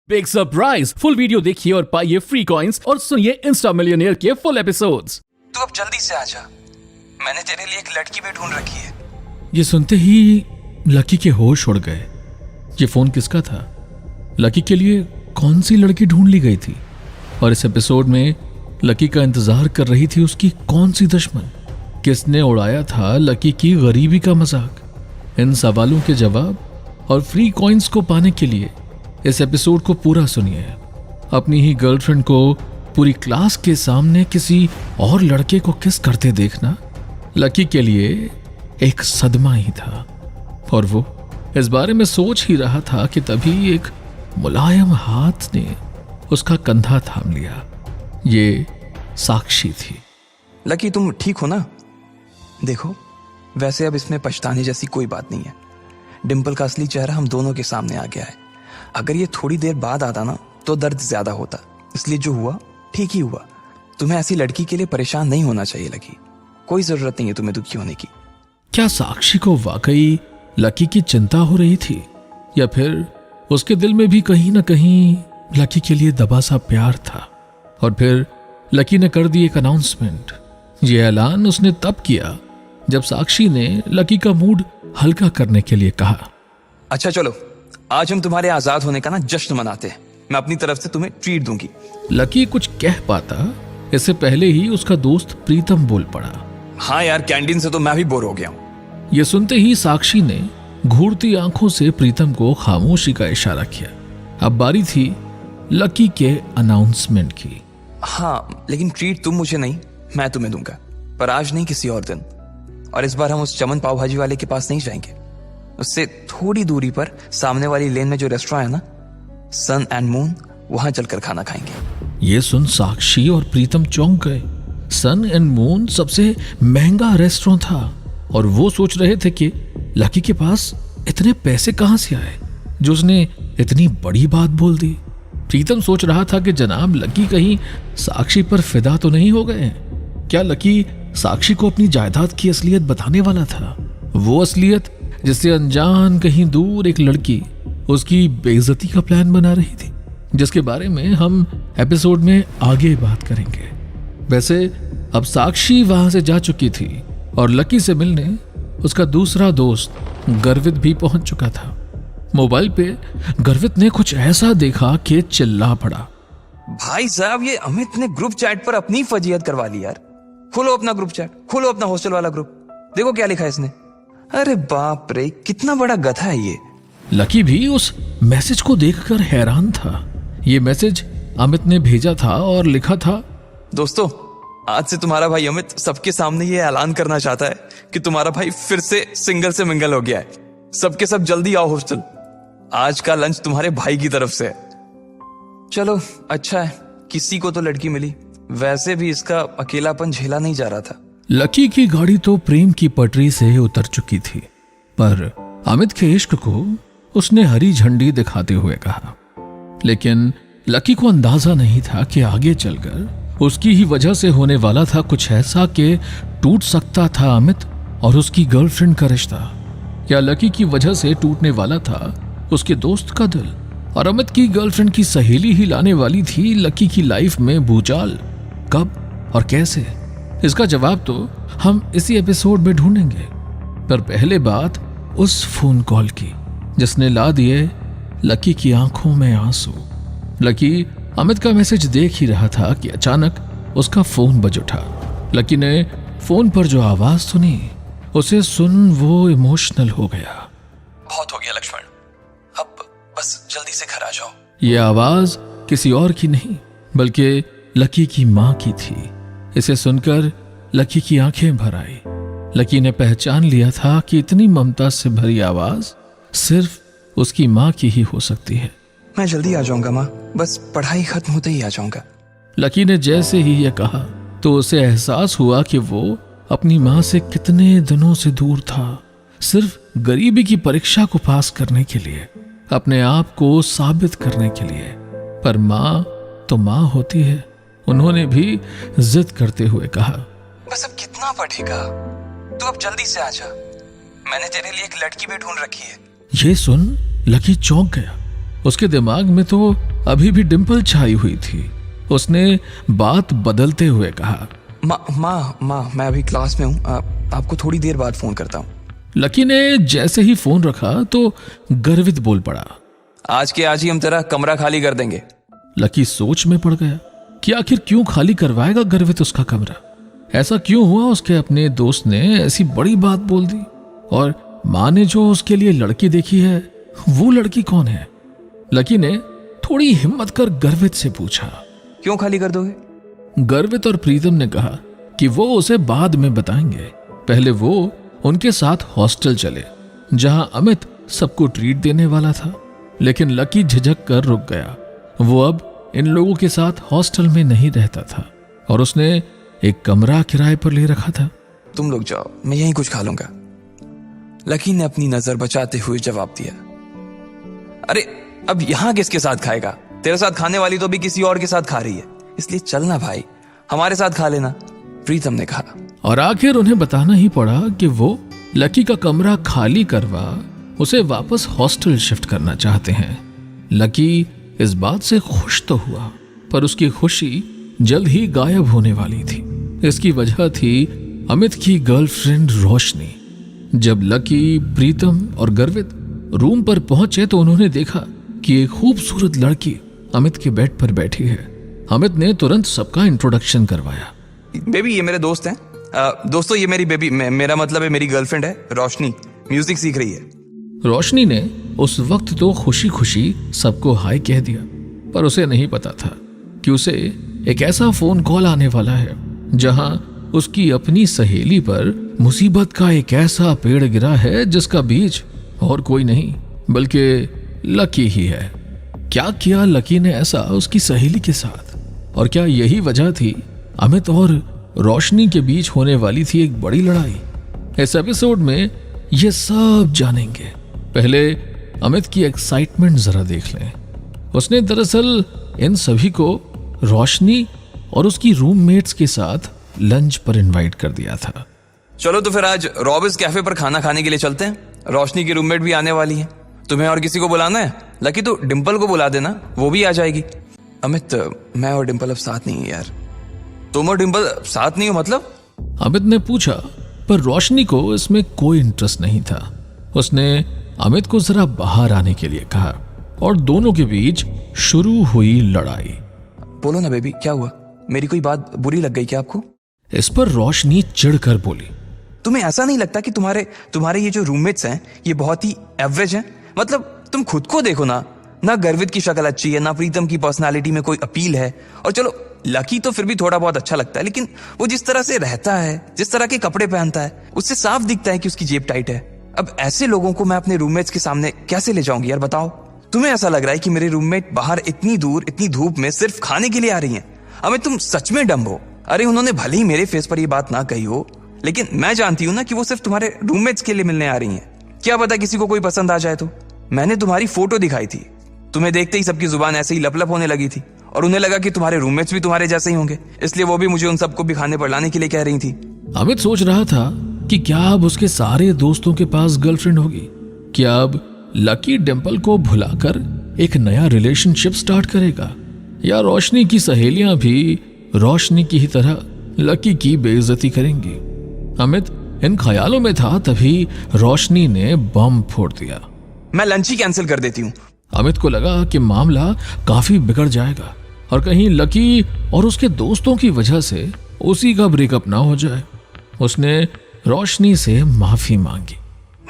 Big surprise, full video देखिए और पाइए फ्री कॉइंस और सुनिए इंस्टा मिलियनेयर के फुल एपिसोड्स। तू अब जल्दी से आजा, मैंने तेरे लिए एक लड़की भी ढूंढ रखी है। ये सुनते ही लकी के होश उड़ गए। ये फोन किसका था? लकी के लिए कौन सी लड़की ढूंढ ली गई थी? और इस एपिसोड में लकी का इंतजार कर रही थी उसकी कौन सी दुश्मन? किसने उड़ाया था लकी की गरीबी का मजाक? इन सवालों के जवाब और फ्री कॉइंस को पाने के लिए इस एपिसोड को पूरा सुनिए। अपनी ही गर्लफ्रेंड को पूरी क्लास के सामने किसी और लड़के को किस करते देखना लकी के लिए एक सदमा ही था, और वो इस बारे में सोच ही रहा था कि तभी एक मुलायम हाथ ने उसका कंधा थाम लिया। ये साक्षी थी। लकी, तुम ठीक हो ना? देखो, वैसे अब इसमें पछताने जैसी कोई बात नहीं है। डिंपल का असली चेहरा हम दोनों के सामने आ गया है। अगर ये थोड़ी देर बाद आता ना तो दर्द ज्यादा होता, इसलिए जो हुआ ठीक ही हुआ। तुम्हें ऐसी लड़की के लिए परेशान नहीं होना चाहिए लकी। कोई जरूरत नहीं है तुम्हें दुखी होने की। क्या साक्षी को वाकई लकी की चिंता हो रही थी, या फिर उसके दिल में भी कहीं ना कहीं लकी के लिए दबा सा प्यार था? और फिर लकी ने कर दी एक अनाउंसमेंट। ये ऐलान उसने तब किया जब साक्षी ने लकी का मूड हल्का करने के लिए कहा, अच्छा चलो, आज हम तुम्हारे आजाद होने का ना जश्न मनाते हैं। मैं अपनी तरफ से तुम्हें ट्रीट दूंगी। लकी कुछ कह पाता इससे पहले ही उसका दोस्त प्रीतम बोल पड़ा, हाँ यार, कैंटीन से तो मैं भी बोर हो गया हूं। ये सुनते ही साक्षी ने घूरती आंखों से प्रीतम को खामोशी का इशारा किया। अब बारी थी लकी के अनाउंसमेंट की। हाँ, लेकिन ट्रीट तुम मुझे नहीं, मैं तुम्हें दूंगा, पर आज नहीं, किसी और दिन। और इस बार हम उस चमन पाव भाजी वाले के पास नहीं जाएंगे। उससे थोड़ी दूरी पर सामने वाली लेन में जो रेस्टोरेंट है ना, सन एंड मून, वहां चलकर खाना खाएंगे। ये सुन साक्षी और प्रीतम चौंक गए। सन एंड मून सबसे महंगा रेस्टोरेंट था, और वो सोच रहे थे कि लकी के पास इतने पैसे कहां से आए जो उसने इतनी बड़ी बात बोल दी। प्रीतम सोच रहा था कि जनाब लकी कहीं साक्षी पर फिदा तो नहीं हो गए? क्या लकी साक्षी को अपनी जायदाद की असलियत बताने वाला था? वो असलियत जिससे अनजान कहीं दूर एक लड़की उसकी बेइज्जती का प्लान बना रही थी, जिसके बारे में हम एपिसोड में आगे बात करेंगे। वैसे अब साक्षी वहां से जा चुकी थी और लकी से मिलने उसका दूसरा दोस्त गर्वित भी पहुंच चुका था। मोबाइल पे गर्वित ने कुछ ऐसा देखा कि चिल्ला पड़ा, भाई साहब, ये अमित ने ग्रुप चैट पर अपनी फजीयत करवा ली यार। खोलो अपना ग्रुप चैट, खोलो अपना हॉस्टल वाला ग्रुप, देखो क्या लिखा है इसने। अरे बाप रे, कितना बड़ा गधा है ये। लकी भी उस मैसेज को देखकर हैरान था। ये मैसेज अमित ने भेजा था और लिखा था, दोस्तों, आज से तुम्हारा भाई अमित सबके सामने ये ऐलान करना चाहता है कि तुम्हारा भाई फिर से सिंगल से मिंगल हो गया है। सबके सब जल्दी आओ हॉस्टल, आज का लंच तुम्हारे भाई की तरफ से है। चलो अच्छा है, किसी को तो लड़की मिली। वैसे भी इसका अकेलापन झेला नहीं जा रहा था। लकी की गाड़ी तो प्रेम की पटरी से उतर चुकी थी, पर अमित के इश्क को उसने हरी झंडी दिखाते हुए कहा। लेकिन लकी को अंदाजा नहीं था कि आगे चलकर उसकी ही वजह से होने वाला था कुछ ऐसा कि टूट सकता था अमित और उसकी गर्लफ्रेंड का रिश्ता। क्या लकी की वजह से टूटने वाला था उसके दोस्त का दिल, और अमित की गर्लफ्रेंड की सहेली ही लाने वाली थी लकी की लाइफ में भूचाल? कब और कैसे, इसका जवाब तो हम इसी एपिसोड में ढूंढेंगे। पर पहले बात उस फोन कॉल की जिसने ला दिए लकी की आंखों में आंसू। लकी अमित का मैसेज देख ही रहा था कि अचानक उसका फोन बज उठा। लकी ने फोन पर जो आवाज सुनी उसे सुन वो इमोशनल हो गया। बहुत हो गया लक्ष्मण, अब बस जल्दी से घर आ जाओ। ये आवाज किसी और की नहीं बल्कि लकी की माँ की थी। इसे सुनकर लकी की आंखें भर आई। लकी ने पहचान लिया था कि इतनी ममता से भरी आवाज सिर्फ उसकी माँ की ही हो सकती है। मैं जल्दी आ जाऊंगा माँ, बस पढ़ाई खत्म होते ही आ जाऊंगा। लकी ने जैसे ही यह कहा तो उसे एहसास हुआ कि वो अपनी माँ से कितने दिनों से दूर था, सिर्फ गरीबी की परीक्षा को पास करने के लिए, अपने आप को साबित करने के लिए। पर माँ तो माँ होती है। उन्होंने भी जिद करते हुए कहा, बस अब कितना पढ़ेगा, तू अब जल्दी से आ जा, मैंने तेरे लिए एक लड़की भी ढूंढ रखी है। ये सुन लकी चौंक गया। उसके दिमाग में तो अभी भी डिंपल छाई हुई थी। उसने बात बदलते हुए कहा, माँ मैं अभी क्लास में हूँ, आपको थोड़ी देर बाद फोन करता हूँ। लकी ने जैसे ही फोन रखा तो गर्वित बोल पड़ा, आज के आज ही हम तेरा कमरा खाली कर देंगे। लकी सोच में पड़ गया कि आखिर क्यों खाली करवाएगा गर्वित उसका कमरा। ऐसा क्यों हुआ उसके अपने दोस्त ने ऐसी बड़ी बात बोल दी, और माँ ने जो उसके लिए लड़की देखी है वो लड़की कौन है? लकी ने थोड़ी हिम्मत कर गर्वित से पूछा, क्यों खाली कर दोगे? गर्वित और प्रीतम ने कहा कि वो उसे बाद में बताएंगे, पहले वो उनके साथ हॉस्टल चले जहां अमित सबको ट्रीट देने वाला था। लेकिन लकी झिझक कर रुक गया। वो अब इन लोगों के साथ हॉस्टल में नहीं रहता था और उसने एक कमरा किराए पर ले रखा था। तुम लोग जाओ, मैं यहीं कुछ खा लूंगा, लकी ने अपनी नजर बचाते हुए जवाब दिया। अरे अब यहां किसके साथ खाएगा? तेरे साथ खाने वाली तो अभी किसी और के साथ खा रही है, इसलिए चलना भाई, हमारे साथ खा लेना, प्रीतम ने कहा। और आखिर उन्हें बताना ही पड़ा कि वो लकी का कमरा खाली करवा उसे वापस हॉस्टल शिफ्ट करना चाहते हैं। लकी इस बात से खुश तो हुआ, पर उसकी खुशी जल्द ही गायब होने वाली थी। इसकी वजह थी अमित की गर्लफ्रेंड रोशनी। जब लकी, प्रीतम और गर्वित रूम पर पहुंचे तो उन्होंने देखा कि एक खूबसूरत लड़की अमित के बेड पर बैठी है। अमित ने तुरंत सबका इंट्रोडक्शन करवाया। बेबी ये मेरे दोस्त हैं। दोस्तों ये मेरी बेबी, मेरा मतलब है मेरी गर्लफ्रेंड है रोशनी, म्यूजिक सीख रही है। रोशनी ने उस वक्त तो खुशी खुशी सबको हाय कह दिया, पर उसे नहीं पता था कि उसे एक ऐसा फोन कॉल आने वाला है जहां उसकी अपनी सहेली पर मुसीबत का एक ऐसा पेड़ गिरा है जिसका बीज और कोई नहीं बल्कि लकी ही है। क्या किया लकी ने ऐसा उसकी सहेली के साथ, और क्या यही वजह थी अमित और रोशनी के बीच होने वाली थी एक बड़ी लड़ाई? इस एपिसोड में ये सब जानेंगे। पहले अमित की एक्साइटमेंट जरा देख लें। उसने दरअसल इन सभी को रोशनी और उसकी रूममेट्स के साथ लंच पर इनवाइट कर दिया था। चलो तो फिर आज रॉबिस कैफे पर खाना खाने के लिए चलते हैं। रोशनी की रूममेट भी आने वाली है। तुम्हें और किसी को बुलाना है? लकी तो डिंपल को बुला देना, वो भी आ जाएगी। अमित मैं और डिंपल अब साथ नहीं है यार। तुम और डिंपल साथ नहीं हो मतलब? अमित ने पूछा, पर रोशनी को इसमें कोई इंटरेस्ट नहीं था। उसने अमित को जरा बाहर आने के लिए कहा और दोनों के बीच शुरू हुई लड़ाई। बोलो ना बेबी, क्या हुआ? मेरी कोई बात बुरी लग गई क्या आपको? इस पर रोशनी चिढ़कर बोली, तुम्हें ऐसा नहीं लगता कि तुम्हारे ये जो रूममेट्स हैं ये बहुत ही एवरेज हैं? मतलब तुम खुद को देखो ना गर्वित की शक्ल अच्छी है, ना प्रीतम की पर्सनालिटी में कोई अपील है, और चलो लकी तो फिर भी थोड़ा बहुत अच्छा लगता है, लेकिन वो जिस तरह से रहता है, जिस तरह के कपड़े पहनता है, उससे साफ दिखता है कि उसकी जेब टाइट है। अब ऐसे लोगों को मैं अपने रूममेट्स के सामने कैसे ले जाऊंगी यार, बताओ? तुम्हें ऐसा लग रहा है कि मेरे रूममेट बाहर इतनी दूर इतनी धूप में सिर्फ खाने के लिए आ रही हैं? अमित तुम सच में डम्ब हो। अरे उन्होंने भले ही मेरे फेस पर ये बात ना कही हो, लेकिन मैं जानती हूं ना कि वो सिर्फ तुम्हारे रूममेट्स के लिए मिलने आ रही हैं। क्या पता किसी को कोई पसंद आ जाए तो। मैंने तुम्हारी फोटो दिखाई थी, तुम्हें देखते ही सबकी जुबान ऐसे ही लप होने लगी थी, और उन्हें लगा कि तुम्हारे रूममेट्स भी तुम्हारे जैसे ही होंगे, इसलिए वो भी मुझे उन सबको भी खाने पर लाने के लिए कह रही थी। अमित सोच रहा था कि क्या अब उसके सारे दोस्तों के पास गर्लफ्रेंड होगी? क्या अब लकी डिंपल को भुलाकर एक नया रिलेशनशिप स्टार्ट करेगा, या रोशनी की सहेलियां भी रोशनी की ही तरह लकी की बेइज्जती करेंगी? अमित इन ख्यालों में था, तभी रोशनी ने बम फोड़ दिया। मैं लंच ही कैंसिल कर देती हूँ। अमित को लगा कि मामला काफी बिगड़ जाएगा और कहीं लकी और उसके दोस्तों की वजह से उसी का ब्रेकअप ना हो जाए। उसने रोशनी से माफी मांगी।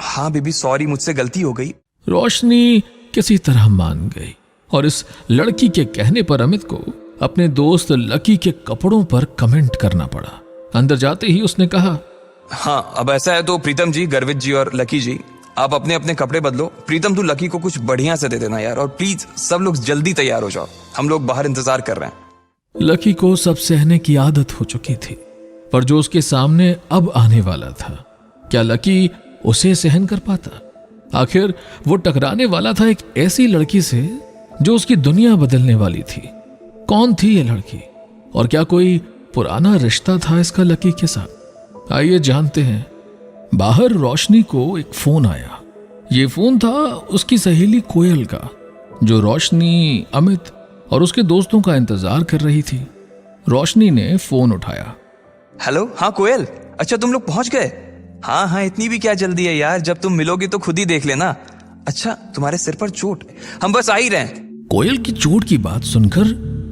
हाँ बेबी सॉरी, मुझसे गलती हो गई। रोशनी किसी तरह मान गई और इस लड़की के कहने पर अमित को अपने दोस्त लकी के कपड़ों पर कमेंट करना पड़ा। अंदर जाते ही उसने कहा, हाँ अब ऐसा है तो प्रीतम जी, गर्वित जी और लकी जी, आप अपने अपने कपड़े बदलो। प्रीतम तू लकी को कुछ बढ़िया से दे देना यार, और प्लीज सब लोग जल्दी तैयार हो जाओ, हम लोग बाहर इंतजार कर रहे हैं। लकी को सब सहने की आदत हो चुकी थी, पर जो उसके सामने अब आने वाला था, क्या लकी उसे सहन कर पाता? आखिर वो टकराने वाला था एक ऐसी लड़की से जो उसकी दुनिया बदलने वाली थी। कौन थी ये लड़की, और क्या कोई पुराना रिश्ता था इसका लकी के साथ? आइए जानते हैं। बाहर रोशनी को एक फोन आया। ये फोन था उसकी सहेली कोयल का, जो रोशनी, अमित और उसके दोस्तों का इंतजार कर रही थी। रोशनी ने फोन उठाया। हेलो, हाँ कोयल, अच्छा तुम लोग पहुंच गए? हाँ हाँ, इतनी भी क्या जल्दी है यार, जब तुम मिलोगे तो खुद ही देख लेना। अच्छा, तुम्हारे सिर पर चोट? हम बस आ ही रहे हैं। कोयल की चोट की बात सुनकर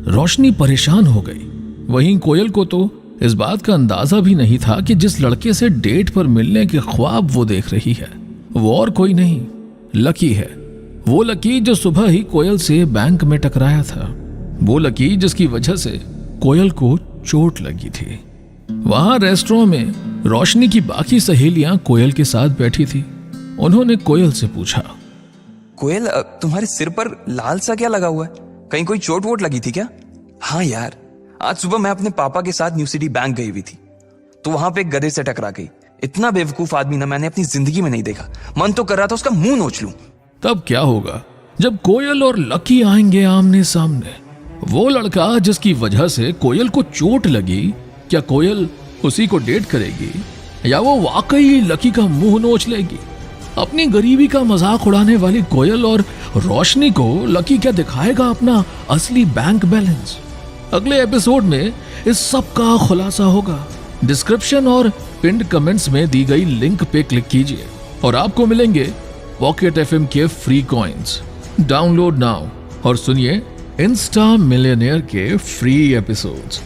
रोशनी परेशान हो गई। वहीं कोयल को तो इस बात का अंदाजा भी नहीं था कि जिस लड़के से डेट पर मिलने के ख्वाब वो देख रही है वो और कोई नहीं, लकी है। वो लकी जो सुबह ही कोयल से बैंक में टकराया था, वो लकी जिसकी वजह से कोयल को चोट लगी थी। वहां रेस्टोरेंट में रोशनी की बाकी सहेलियां कोयल के साथ बैठी थी। उन्होंने कोयल से पूछा, कोयल, तुम्हारे सिर पर लाल सा क्या लगा हुआ है? कहीं कोई चोट वोट लगी थी क्या? हाँ यार, आज सुबह मैं अपने पापा के साथ न्यू सिटी बैंक गई हुई थी, तो वहां पे एक गधे से टकरा गई। इतना बेवकूफ आदमी ना मैंने अपनी जिंदगी में नहीं देखा। मन तो कर रहा था उसका मुंह नोच लूं। तब क्या होगा जब कोयल और लकी आएंगे आमने सामने? वो लड़का जिसकी वजह से कोयल को चोट लगी, क्या कोयल उसी को डेट करेगी या वो वाकई लकी का मुंह नोच लेगी? अपनी गरीबी का मजाक उड़ाने वाली कोयल और रोशनी को लकी क्या दिखाएगा अपना असली बैंक बैलेंस? अगले एपिसोड में इस सब का खुलासा होगा। डिस्क्रिप्शन और पिंड कमेंट्स में दी गई लिंक पे क्लिक कीजिए और आपको मिलेंगे पॉकेट एफएम के फ्री कॉइन्स। डाउनलोड नाउ और सुनिए इंस्टा मिलियनेयर के फ्री एपिसोड्स।